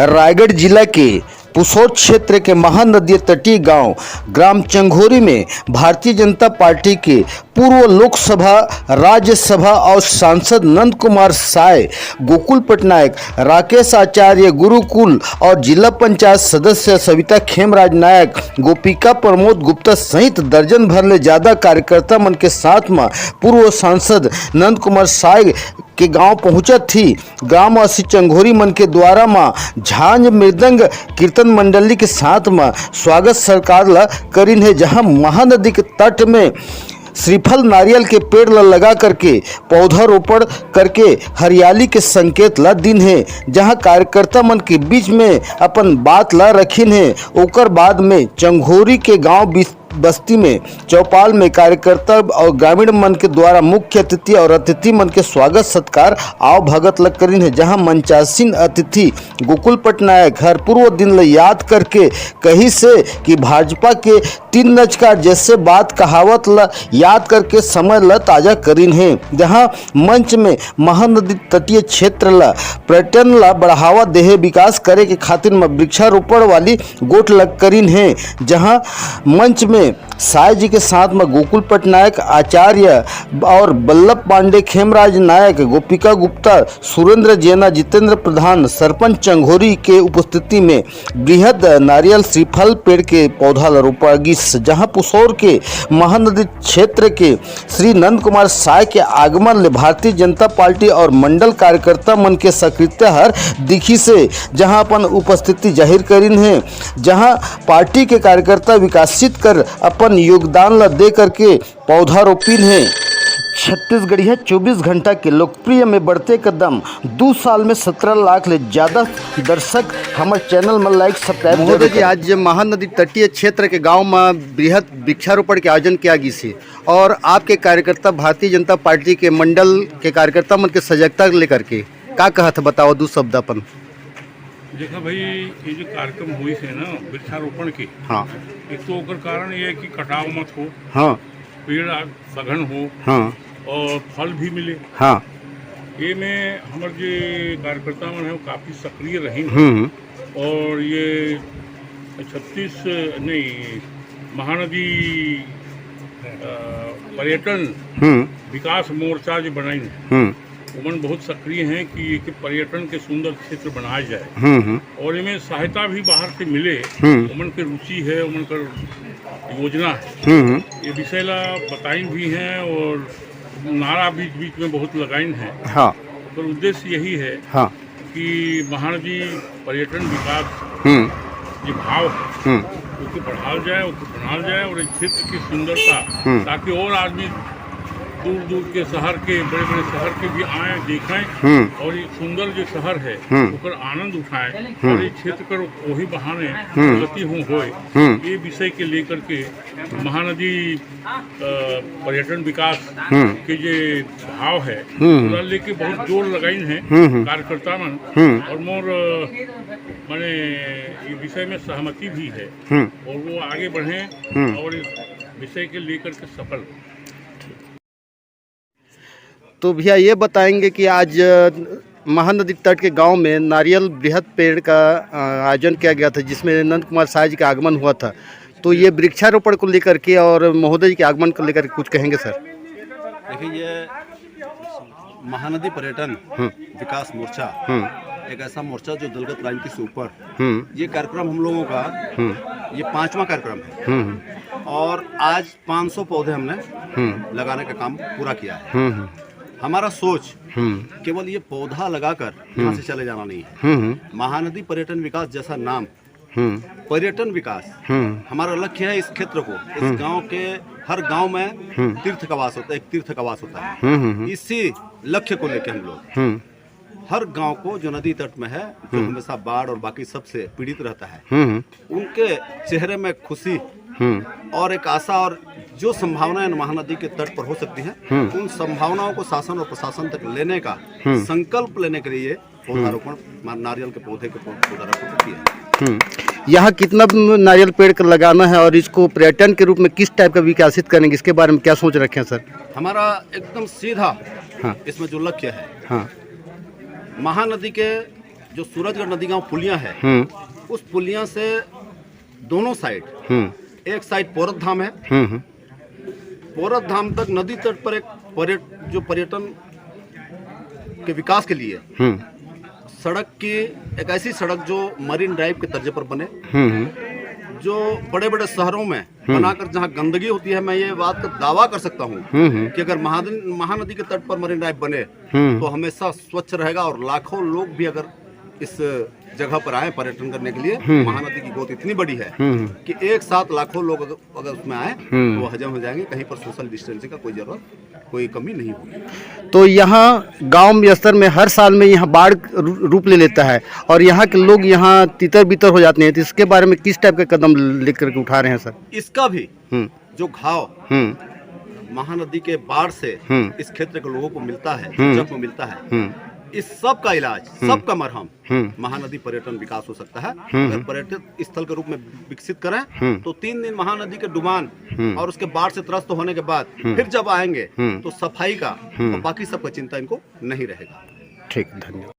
रायगढ़ जिला के पुसौर क्षेत्र के महानदी तटीय गांव ग्राम चंघोरी में भारतीय जनता पार्टी के पूर्व लोकसभा, राज्यसभा और सांसद नंद कुमार साय, गोकुल पटनायक, राकेश आचार्य गुरुकुल और जिला पंचायत सदस्य सविता खेमराज नायक, गोपिका प्रमोद गुप्ता सहित दर्जन भर ले ज्यादा कार्यकर्ता मन के साथ में पूर्व सांसद नंद कुमार साय के गांव पहुंचा थी। ग्रामवासी चंघोरी मन के द्वारा माँ झांझ मृदंग कीर्तन मंडली के साथ में स्वागत सरकार ला करीन है, जहां महानदी के तट में श्रीफल नारियल के पेड़ ला लगा करके पौधारोपण करके हरियाली के संकेत ला दिन है, जहां कार्यकर्ता मन के बीच में अपन बात ला रखिन है। ओकर बाद में चंघोरी के गांव बस्ती में चौपाल में कार्यकर्ता और ग्रामीण मन के द्वारा मुख्य अतिथि और अतिथि मन के स्वागत सत्कार आव भगत लग करीन है, जहां मंचासीन अतिथि गोकुल पटनायक हर पूर्व दिन ल याद करके कही से कि भाजपा के 3 नचकार जैसे बात कहावत ला याद करके समय ला ताजा करीन है, जहां मंच में महानदी तटीय क्षेत्र ला पर्यटन ला बढ़ावा देहे विकास करे के खातिर में वृक्षारोपण वाली गोठ लग करीन है, जहां मंच में साय जी के साथ में गोकुल पटनायक, आचार्य और बल्लभ पांडे, खेमराज नायक, गोपिका गुप्ता, सुरेंद्र जैना, जितेंद्र प्रधान, सरपंच चंघोरी के उपस्थिति में बृहद नारियल श्रीफल पेड़ के पौधा रोपा गई, जहां पुसौर के महानदी क्षेत्र के श्री नंद कुमार साय के आगमन ले भारतीय जनता पार्टी और मंडल कार्यकर्ता मन के सक्रियता हर दिखी से जहां अपन उपस्थिति जाहिर करीन है, जहां पार्टी के कार्यकर्ता विकसित कर अपन योगदान ला दे करके पौधारोपण है। छत्तीसगढ़िया 24 घंटा के लोकप्रिय में बढ़ते कदम 2 साल में 17 लाख ले ज्यादा दर्शक हमारे चैनल में लाइक सब्सक्राइब महोदय जी। आज महानदी तटीय क्षेत्र के गांव में बृहद वृक्षारोपण के आयोजन किया गई से और आपके कार्यकर्ता भारतीय जनता पार्टी के मंडल के कार्यकर्ता मन के सजगता लेकर के का कहत बताओ 2 शब्द अपन। देखा भाई, ये जो कार्यक्रम हुई है ना वृक्षारोपण की, हाँ, एक तो ओकर कारण ये है कि कटाव मत हो, हाँ, पेड़ सघन हो, हाँ, और फल भी मिले, हाँ, ये में हमारे जो कार्यकर्ता मन है वो काफ़ी सक्रिय रहे, और ये 36 नहीं महानदी पर्यटन विकास मोर्चा जो बनाई उमन बहुत सक्रिय हैं कि पर्यटन के सुंदर क्षेत्र बनाया जाए और इनमें सहायता भी बाहर से मिले, उमन के रुचि है, उमन का योजना है। ये विषय ला बताइन भी हैं और नारा बीच बीच में बहुत लगाइन है, हाँ, तो उद्देश्य यही है, हाँ, कि महानदी पर्यटन विकास जो भाव है उसको बढ़ाया जाए, उसको बनाया जाए और इस क्षेत्र की सुंदरता ताकि और आदमी दूर दूर के शहर के बड़े बड़े शहर के भी आए देखें और ये सुंदर जो शहर है उसका आनंद उठाएं और इस क्षेत्र कर वही बहाने गति होए, ये विषय के लेकर के महानदी पर्यटन विकास के जो भाव है उसका लेके बहुत जोर लगाइन है कार्यकर्ता मन और मोर मैंने ये विषय में सहमति भी है और वो आगे बढ़े और इस विषय के लेकर के सफल। तो भैया ये बताएंगे कि आज महानदी तट के गांव में नारियल बृहद पेड़ का आयोजन किया गया था जिसमें नंद कुमार साय जी का आगमन हुआ था, तो ये वृक्षारोपण को लेकर के और महोदय जी के आगमन को लेकर कुछ कहेंगे सर? देखिए, ये महानदी पर्यटन विकास मोर्चा एक ऐसा मोर्चा जो दलगत राजनीति से ऊपर, ये कार्यक्रम हम लोगों का ये 5वां कार्यक्रम है और आज 500 पौधे हमने लगाने का काम पूरा किया है। हमारा सोच केवल ये पौधा लगाकर यहाँ से चले जाना नहीं है। महानदी पर्यटन विकास जैसा नाम, पर्यटन विकास हमारा लक्ष्य है। इस क्षेत्र को, इस गांव के हर गांव में तीर्थ का वास होता है, एक तीर्थ का वास होता है। इसी लक्ष्य को लेकर हम लोग हर गांव को जो नदी तट में है, जो हमेशा बाढ़ और बाकी सबसे पीड़ित रहता है, उनके चेहरे में खुशी और एक आशा और जो संभावनाएं महानदी के तट पर हो सकती हैं, उन संभावनाओं को शासन और प्रशासन तक लेने का संकल्प लेने के लिए पौधारोपण, नारियल के पौधे के पौधारोपण किया है। यहाँ कितना नारियल पेड़ का लगाना है और इसको पर्यटन के रूप में किस टाइप का विकसित करेंगे, इसके बारे में क्या सोच रखे हैं सर? हमारा एकदम सीधा, हाँ, इसमें जो लक्ष्य है, हाँ, महानदी के जो सूरजगढ़ नदी गांव पुलिया है, उस पुलिया से दोनों साइड, एक साइड पोरत धाम है, पोरत धाम तक नदी तट पर एक जो पर्यटन के विकास के लिए सड़क की एक ऐसी सड़क जो मरीन ड्राइव के तर्ज पर बने, जो बड़े बड़े शहरों में बनाकर जहां गंदगी होती है, मैं ये बात का दावा कर सकता हूं कि अगर महानदी के तट पर मरीन ड्राइव बने तो हमेशा स्वच्छ रहेगा और लाखों लोग भी अगर इस जगह पर आए पर्यटन करने के लिए, महानदी की गोद इतनी बड़ी है कि एक साथ लाखों लोग अगर उसमें आए तो वो हजम हो जाएंगे। कहीं पर सोशल डिस्टेंसिंग का कोई कमी नहीं होगी। तो यहाँ गांव स्तर में हर साल में यहाँ बाढ़ रूप ले लेता है और यहाँ के लोग यहाँ तितर बितर हो जाते हैं, तो इसके बारे में किस टाइप के कदम लेकर के उठा रहे हैं सर? इसका भी जो घाव महानदी के बाढ़ से इस क्षेत्र के लोगों को मिलता है, जख्म मिलता है, इस सब का इलाज, सब का मरहम महानदी पर्यटन विकास हो सकता है। अगर पर्यटन स्थल के रूप में विकसित करें तो 3 दिन महानदी के डुबान और उसके बाढ़ से त्रस्त होने के बाद फिर जब आएंगे तो सफाई का और बाकी सब का चिंता इनको नहीं रहेगा। ठीक, धन्यवाद।